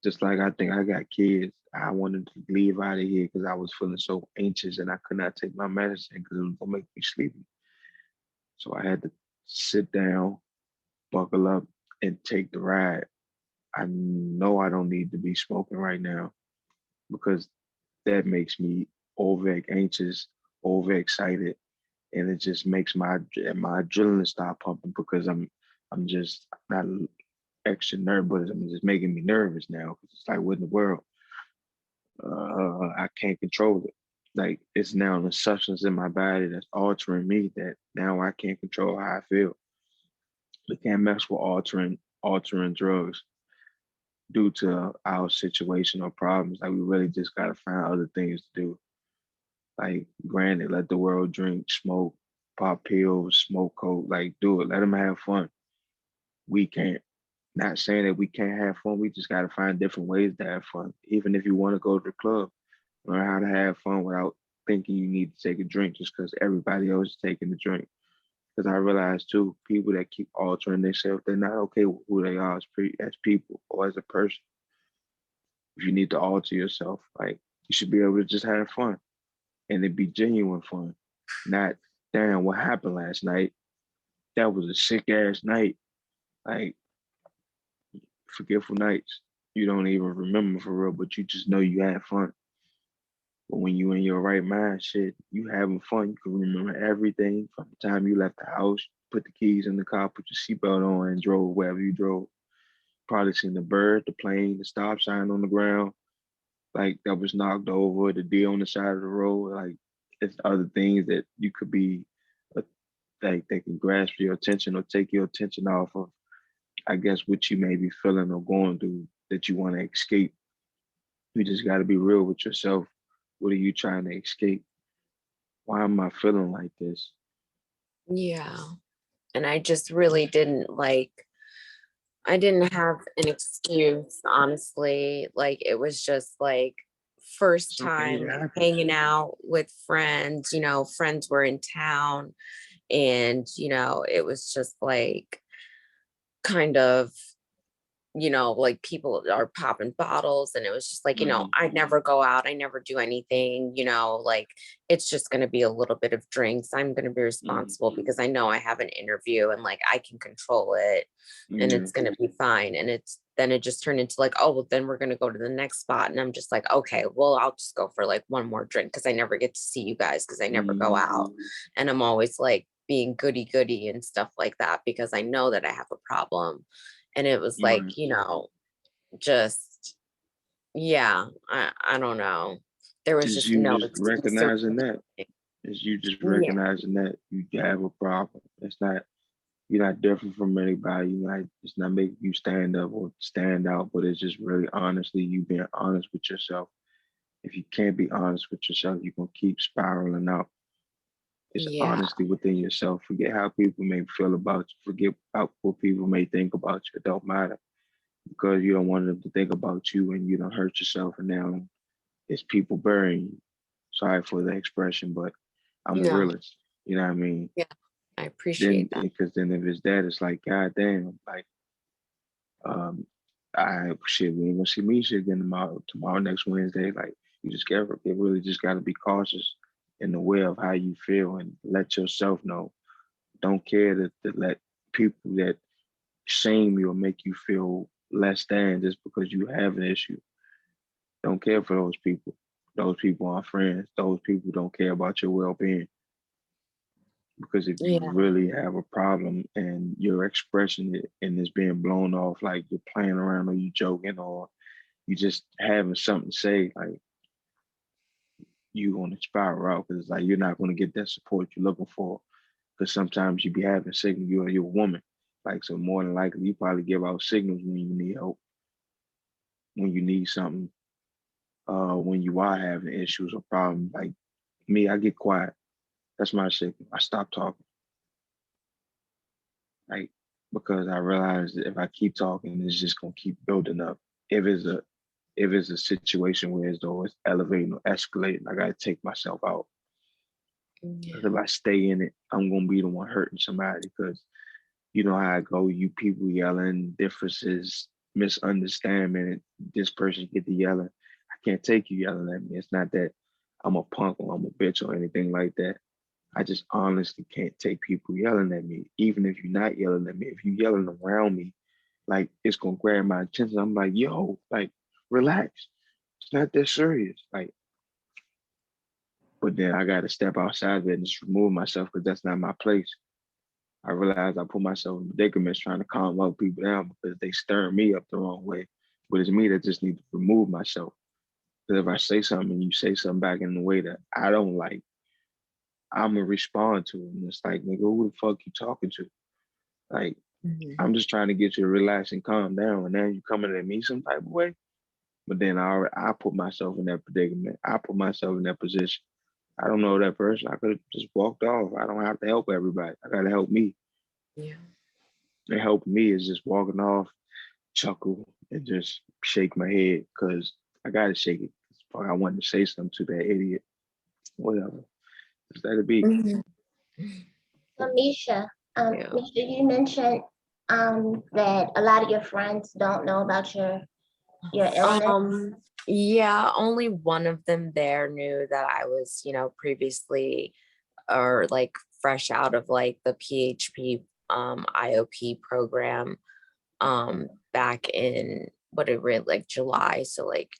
Just like I think I got kids, I wanted to leave out of here because I was feeling so anxious and I could not take my medicine because it was gonna make me sleepy. So I had to sit down, buckle up, and take the ride. I know I don't need to be smoking right now because that makes me over anxious, overexcited, and it just makes my adrenaline stop pumping because I'm just not extra nervous, but it's just making me nervous now. It's like, what in the world? I can't control it. Like it's now the substance in my body that's altering me that now I can't control how I feel. We can't mess with altering drugs due to our situation or problems. Like we really just gotta find other things to do. Like granted, let the world drink, smoke, pop pills, smoke coke, like do it. Let them have fun. We can't. Not saying that we can't have fun. We just gotta find different ways to have fun. Even if you want to go to the club, learn how to have fun without thinking you need to take a drink just because everybody else is taking the drink. Because I realize too, people that keep altering themselves, they're not okay with who they are as people or as a person. If you need to alter yourself, like you should be able to just have fun and it be genuine fun. Not, damn, what happened last night? That was a sick ass night. Like forgetful nights. You don't even remember for real, but you just know you had fun. But when you in your right mind, shit, you having fun. You can remember everything from the time you left the house, put the keys in the car, put your seatbelt on, and drove wherever you drove. Probably seen the bird, the plane, the stop sign on the ground, like that was knocked over, the deer on the side of the road. Like it's other things that you could be uh, like they can grasp your attention or take your attention off of, I guess, what you may be feeling or going through that you want to escape. You just got to be real with yourself. What are you trying to escape? Why am I feeling like this? Yeah. And I just really didn't like, I didn't have an excuse, honestly. Like it was just like first It's okay to time happen. hanging out with friends, friends were in town and, it was just like kind of like people are popping bottles and it was just like, Mhm. I never go out, I never do anything, like it's just going to be a little bit of drinks. I'm going to be responsible because I know I have an interview and like I can control it and Yeah. it's going to be fine. And then it just turned into like, oh, well, then we're going to go to the next spot. And I'm just like, okay, well, I'll just go for like one more drink because I never get to see you guys because I never go out. And I'm always like being goody goody and stuff like that because I know that I have a problem. And it was like, Right. just, yeah, I don't know. There was Just just you no just excuse. recognizing that. It's you just Yeah, recognizing that you have a problem. It's not you're not different from anybody. It's not making you stand up or stand out, but it's just really honestly you being honest with yourself. If you can't be honest with yourself, you're gonna keep spiraling out. It's yeah, honesty within yourself. Forget how people may feel about you. Forget how what people may think about you. It don't matter because you don't want them to think about you and you don't hurt yourself. And now it's people burying you. Sorry for the expression, but I'm a no, realist. You know what I mean? yeah, I Then appreciate that. because then if it's that, it's like, God damn, like um I shit, we ain't gonna see me shit again tomorrow, next Wednesday. Like you just gotta it really just gotta be cautious in the way of how you feel and let yourself know. Don't care to let people that shame you or make you feel less than just because you have an issue. Don't care for those people. Those people aren't friends. Those people don't care about your well being. Because if you Yeah, really have a problem and you're expressing it and it's being blown off like you're playing around or you joking or you just having something to say, like you gonna spiral out because like you're not gonna get that support you're looking for. Because sometimes you be having signals, you're a woman. Like so more than likely you probably give out signals when you need help, when you need something, when you are having issues or problems. Like me, I get quiet. That's my signal. I stop talking. Like because I realize that if I keep talking, it's just gonna keep building up. If it's a if it's a situation where as though it's elevating or escalating, I gotta take myself out. yeah, Because if I stay in it, I'm gonna be the one hurting somebody. Because you know how I go, you people yelling, differences, misunderstand, man. This person get to yelling. I can't take you yelling at me. It's not that I'm a punk or I'm a bitch or anything like that. I just honestly can't take people yelling at me. Even if you're not yelling at me, if you yelling around me, like it's gonna grab my attention. I'm like, yo, like, relax. It's not that serious. Like, but then I gotta step outside of it and just remove myself because that's not my place. I realized I put myself in predicaments trying to calm other people down because they stirring me up the wrong way. But it's me that just need to remove myself. Because if I say something and you say something back in the way that I don't like, I'm gonna respond to it. And it's like, nigga, who the fuck you talking to? Like, I'm just trying to get you to relax and calm down. And now you coming at me some type of way. But then I put myself in that predicament. I put myself in that position. I don't know that person. I could have just walked off. I don't have to help everybody. I gotta help me. Yeah. And helping me is just walking off, chuckle, and just shake my head because I gotta shake it. I wanted to say something to that idiot. Whatever. Just let it be. Mhm. So Misha, Yeah. Misha, you mentioned that a lot of your friends don't know about your illness. Yeah, only one of them there knew that I was, previously or like fresh out of like the PHP IOP program back in what it really like July, so like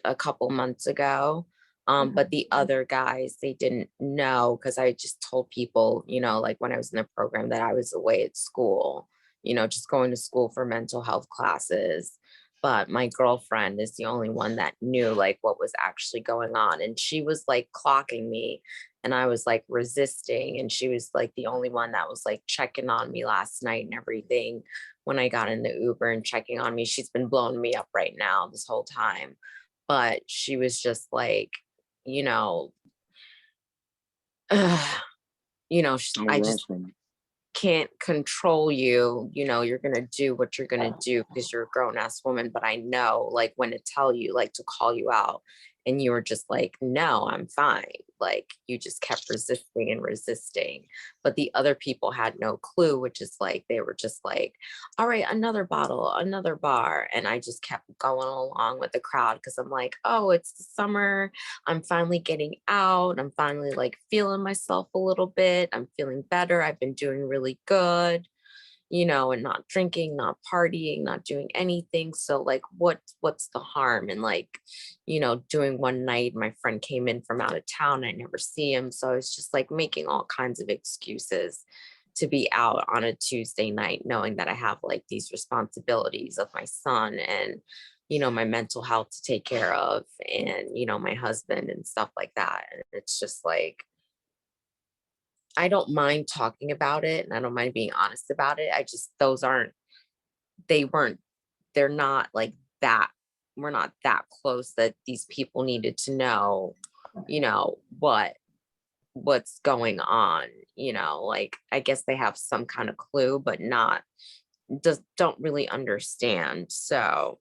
a couple months ago. But the other guys, they didn't know because I just told people, like when I was in the program that I was away at school, just going to school for mental health classes. But my girlfriend is the only one that knew like what was actually going on. And she was like clocking me and I was like resisting. And she was like the only one that was like checking on me last night and everything when I got in the Uber and checking on me. She's been blowing me up right now this whole time. But she was just like, you know, I just can't control you. You're going to do what you're going to do because you're a grown ass woman. But I know like when to tell you, like to call you out. And you were just like, no, I'm fine. Like you just kept resisting and resisting. But the other people had no clue, which is like, they were just like, all right, another bottle, another bar. And I just kept going along with the crowd because I'm like, oh, it's the summer. I'm finally getting out. I'm finally like feeling myself a little bit. I'm feeling better. I've been doing really good, and not drinking, not partying, not doing anything. So like what's the harm? And like, doing one night, my friend came in from out of town. I never see him. So I was just like making all kinds of excuses to be out on a Tuesday night, knowing that I have like these responsibilities of my son and my mental health to take care of and my husband and stuff like that. And it's just like I don't mind talking about it and I don't mind being honest about it. I just, they're not like that. We're not that close that these people needed to know, what's going on, like, I guess they have some kind of clue, but don't really understand. So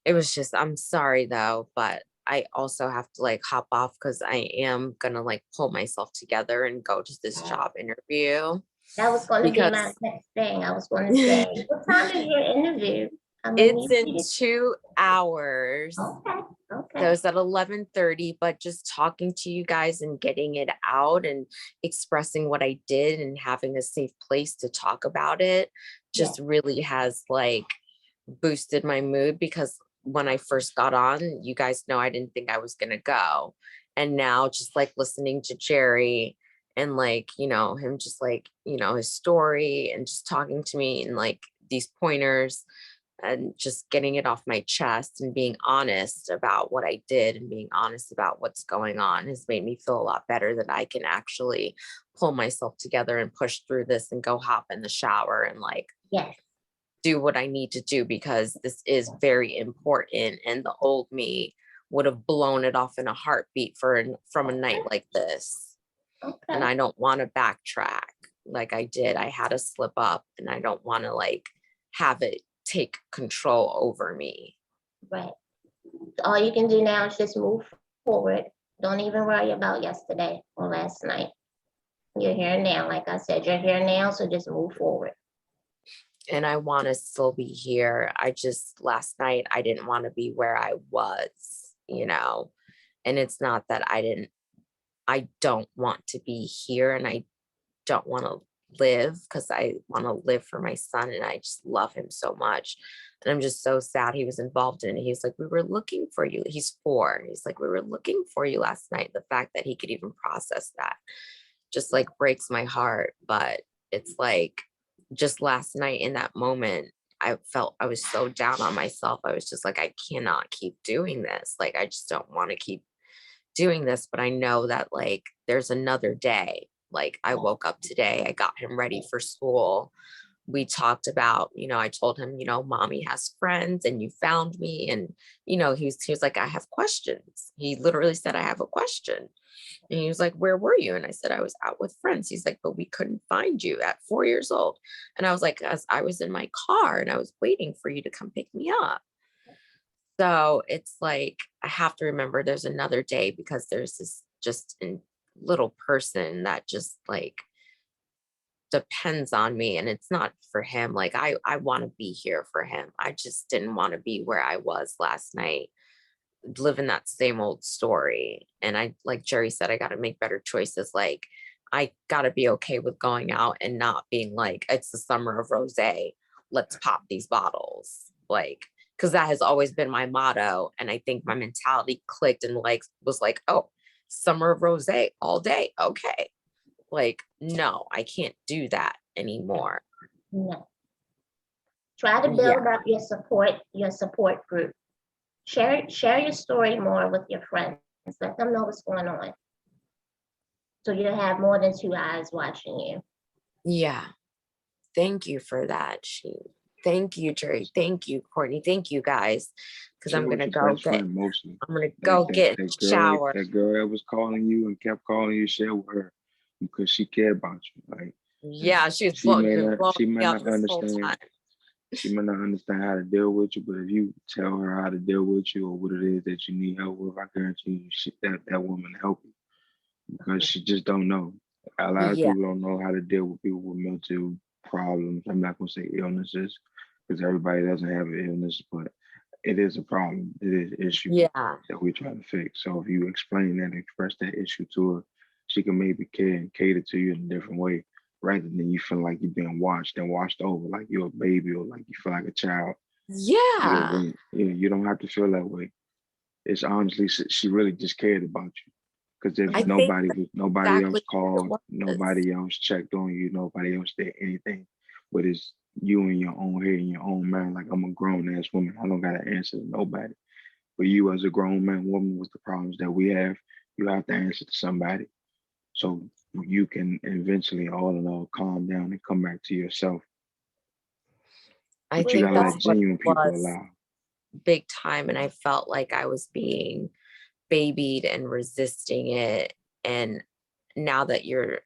it was just, I'm sorry though, but I also have to like hop off because I am gonna like pull myself together and go to this job interview. That was going to be my Because next thing. I was going to say, what time is your interview? it's in 2 hours. Okay, So okay. it's at 11:30, but just talking to you guys and getting it out and expressing what I did and having a safe place to talk about it just really has like boosted my mood because when I first got on, you guys know I didn't think I was gonna go. And now just like listening to Jerry and like, him just like, his story and just talking to me and like these pointers and just getting it off my chest and being honest about what I did and being honest about what's going on has made me feel a lot better that I can actually pull myself together and push through this and go hop in the shower and like Yes. do what I need to do because this is very important. And the old me would have blown it off in a heartbeat from a night like this. Okay. And I don't want to backtrack like I did. I had to slip up and I don't want to like have it take control over me. Right. All you can do now is just move forward. Don't even worry about yesterday or last night. You're here now. Like I said, you're here now, so just move forward. and I want to still be here. I just, last night, I didn't want to be where I was, you know, and it's not that I don't want to be here, and I don't want to live, because I want to live for my son and I just love him so much. And I'm just so sad he was involved in it. He's like, we were looking for you. He's 4. He's like, we were looking for you last night. The fact that he could even process that just like breaks my heart. But it's like, just last night in that moment, I felt I was so down on myself. I was just like, I cannot keep doing this. Like, I just don't want to keep doing this, but I know that like there's another day. Like, I woke up today, I got him ready for school. We talked about, I told him, mommy has friends and you found me. And, he was like, I have questions. He literally said, I have a question. And he was like, where were you? And I said, I was out with friends. He's like, but we couldn't find you at 4 years old. And I was like, as I was in my car and I was waiting for you to come pick me up. So it's like, I have to remember there's another day, because there's this just little person that just like depends on me, and it's not for him. Like, I want to be here for him. I just didn't want to be where I was last night, living that same old story. And I, like Jerry said, I got to make better choices. Like, I got to be okay with going out and not being like, it's the summer of rosé, let's pop these bottles. Like, because that has always been my motto. And I think my mentality clicked and like was like, oh, summer of rosé all day. Okay. Like, no, I can't do that anymore. No. Try to build up your support group. Share your story more with your friends. Let them know what's going on. So you'll have more than 2 eyes watching you. Yeah. Thank you for that, Sheen. Thank you, Jerry. Thank you, Courtney. Thank you, guys. Because I'm gonna go get. Mostly. I'm gonna go get a shower. That girl that was calling you and kept calling you, share with her, because she cared about you. Like, Yeah, she may blowing not understand. She may not understand how to deal with you, but if you tell her how to deal with you or what it is that you need help with, I guarantee you that woman will help you, because she just don't know. A lot of people don't know how to deal with people with mental problems. I'm not gonna say illnesses, because everybody doesn't have an illness, but it is a problem. It is an issue that we're trying to fix. So if you explain that, express that issue to her, she can maybe care and cater to you in a different way, rather than you feel like you're being watched and watched over, like you're a baby or like you feel like a child. Yeah. You don't have to feel that way. It's honestly, she really just cared about you. Because if nobody else called, nobody else checked on you, nobody else did anything, but it's you in your own head, in your own mind. Like, I'm a grown ass woman, I don't gotta answer to nobody. But you, as a grown man, woman, with the problems that we have, you have to answer to somebody, so you can eventually, all in all, calm down and come back to yourself. I But you think gotta that's let genuine people was allow. big time, and I felt like I was being babied and resisting it. And now that you're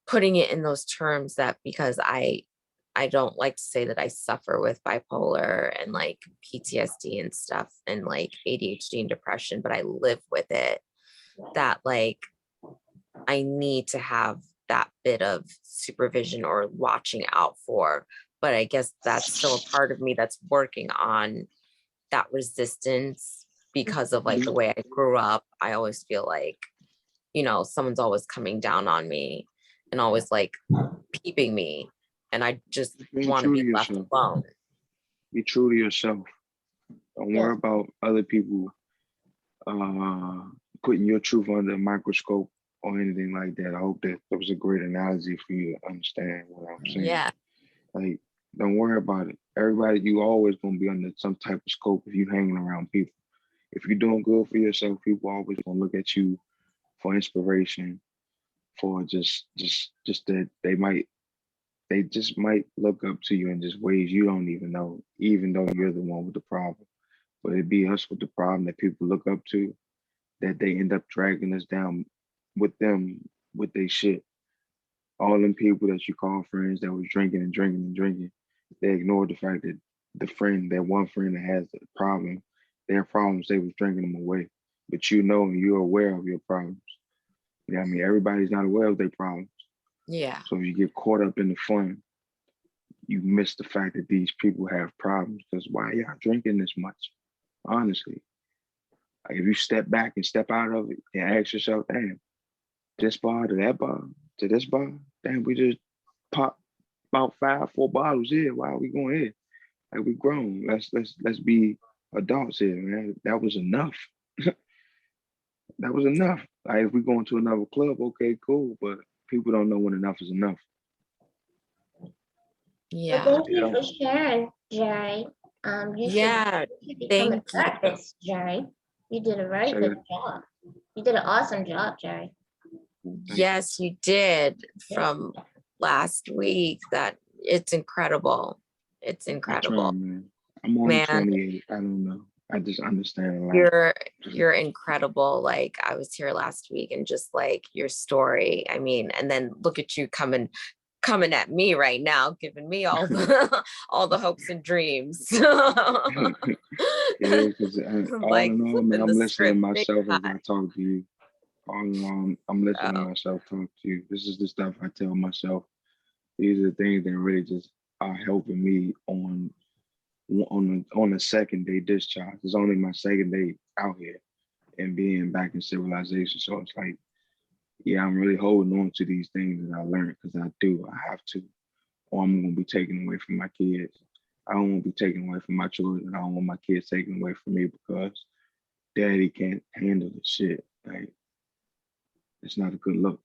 putting it in those terms, that because I don't like to say that I suffer with bipolar and like PTSD and stuff and like ADHD and depression, but I live with it, that like I need to have that bit of supervision or watching out for. But I guess that's still a part of me that's working on that resistance, because of like the way I grew up. I always feel like, someone's always coming down on me and always like peeping me. And I just want to be left alone. Be true to yourself. Don't worry about other people putting your truth under a microscope or anything like that. I hope that was a great analogy for you to understand what I'm saying. Yeah. Like, don't worry about it. Everybody, you always gonna be under some type of scope if you hanging around people. If you're doing good for yourself, people always gonna look at you for inspiration, for just that they just might look up to you in just ways you don't even know, even though you're the one with the problem. But it'd be us with the problem that people look up to, that they end up dragging us down with them, with their shit. All them people that you call friends that was drinking and drinking and drinking, they ignored the fact that that one friend that has the problem, their problems, they was drinking them away. But and you're aware of your problems. Yeah, I mean, everybody's not aware of their problems. Yeah. So if you get caught up in the fun, you miss the fact that these people have problems. Because why y'all drinking this much? Honestly, like if you step back and step out of it and ask yourself, damn, this bar to that bar to this bar, damn, we just popped about 4 bottles here. Why are we going here? Like we grown. Let's be adults here, man. That was enough. That was enough. Like if we going to another club, okay, cool. But people don't know when enough is enough. Well, Yeah. thank you Yeah. for sharing, Jerry. You Yeah. should become a Thank you. therapist, Jerry. You did a very Say good that. job. You did an awesome job, Jerry. Yes, you did from last week. That it's incredible. It's I'm incredible. trying, man. I'm only Man. 28. I don't know. I just understand a lot. You're incredible. Like I was here last week and just like your story. I mean, and then look at you coming at me right now, giving me all the all the hopes and dreams. Yeah, because all Like in all, man, flipping I'm the listening to script big myself as I time. talk to you. All in all, I'm listening to So, myself talk to you. This is the stuff I tell myself. These are the things that really just are helping me on the second day discharge. It's only my second day out here and being back in civilization. So it's like, yeah, I'm really holding on to these things that I learned because I have to, or I'm gonna be taken away from my kids. I don't want to be taken away from my children. I don't want my kids taken away from me because daddy can't handle the shit. Like, it's not a good look.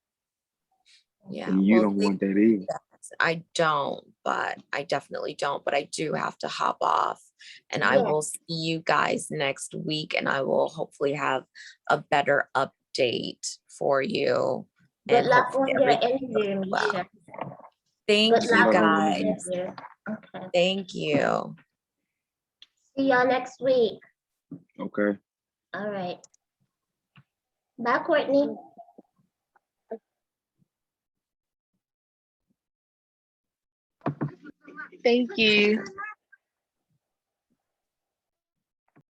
yeah. And you Well, don't want that either. I don't, but I definitely don't, but I do have to hop off and I Yeah. will see you guys next week and I will hopefully have a better update for you. Good And luck hopefully on your everything goes interview, well. Misha. Thank Good you luck Good luck on on your your guys. interview. Okay. Thank you. See y'all next week. Okay. All right. Bye, Courtney. Thank you.